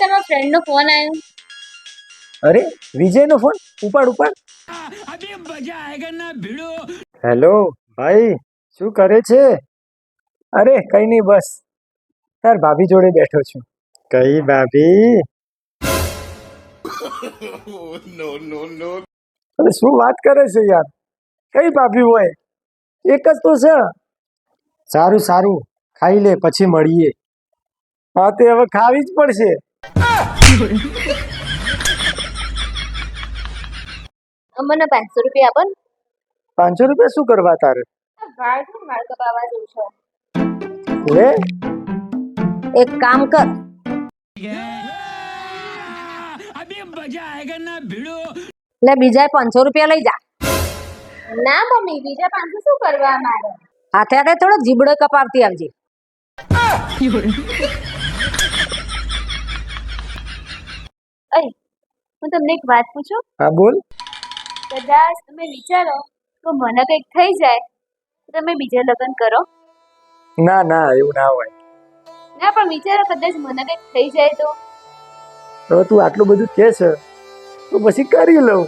તમારા ફ્રેન્ડ નો ફોન આવ્યો. અરે વિજય નો ફોન ઉપાડ. હેલો ભાઈ, શું કરે છે? અરે કઈ નહીં, બસ તાર ભાભી જોડે બેઠો છું. કઈ ભાભી? અરે શું વાત કરે છે યાર, કઈ ભાભી હોય, એક જ તો છે. સારું ખાઈ લે પછી મળીએ. હા તે હવે ખાવી જ પડશે. મને 500 રૂપિયા આપો ને. 500 રૂપિયા શું કરવા તારે? વાળ કપાવવા જઉં છું. લે એક કામ કર, લે બીજા 500 રૂપિયા લઈ જા. ના મમ્મી, બીજા 500 શું કરવા મારે? હાથે હાથે થોડો જીબડો કપાવતી આવજે. અય, હું તમને એક વાત પૂછું? હા બોલ. કદાચ તમે વિચારો તો મને કંઈક થઈ જાય તો તમે બીજા લગ્ન કરો? ના એવું ના હોય. ના પણ વિચારો, કદાચ મને કંઈક થઈ જાય તો? હવે તું આટલું બધું કે છે તો પછી કરી લઉં.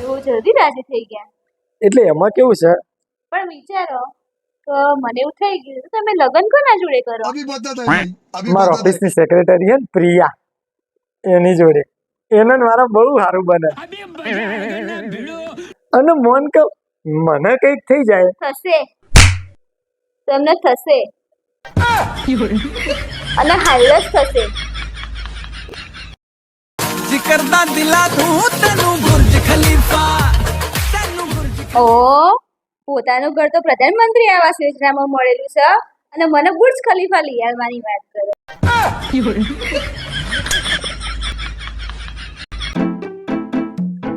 એવું જલ્દી રાજી થઈ ગયા? એટલે એમાં કેવું છે, પણ વિચારો તો મને એવું થઈ ગયું તો તમે લગ્ન કોના જોડે કરો? મારા ઓફિસની સેક્રેટરી છે ને પ્રિયા, એની જોડે. એને મારા બહુ સારું બને. અને મોન કે મને કઈક થઈ જાય. થશે, તમને થશે અને હાલ જ થશે. जिकरदा दिला दूं तेनू बुर्ज खलीफा ઓ, પોતાનું ઘર તો પ્રધાનમંત્રી આવાસ યોજનામાં મળેલું છે અને મને બુર્જ ખલીફા લઈ આવવાની વાત કરો.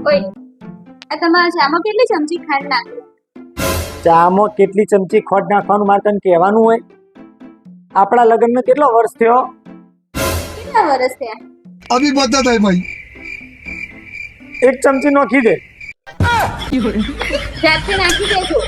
ઓય, આ તમારા ચામાં કેટલી ચમચી ખાંડ નાખો? ચામાં કેટલી ચમચી ખોટ નાખવાનું મારે તને કહેવાનું હોય? આપણા લગ્નનો કેટલો વર્ષ થયો? કેટલા વર્ષ થયા? अभी बता है भाई 1 ચમચી નાખી દે. ઝડપથી નાખી દેજો.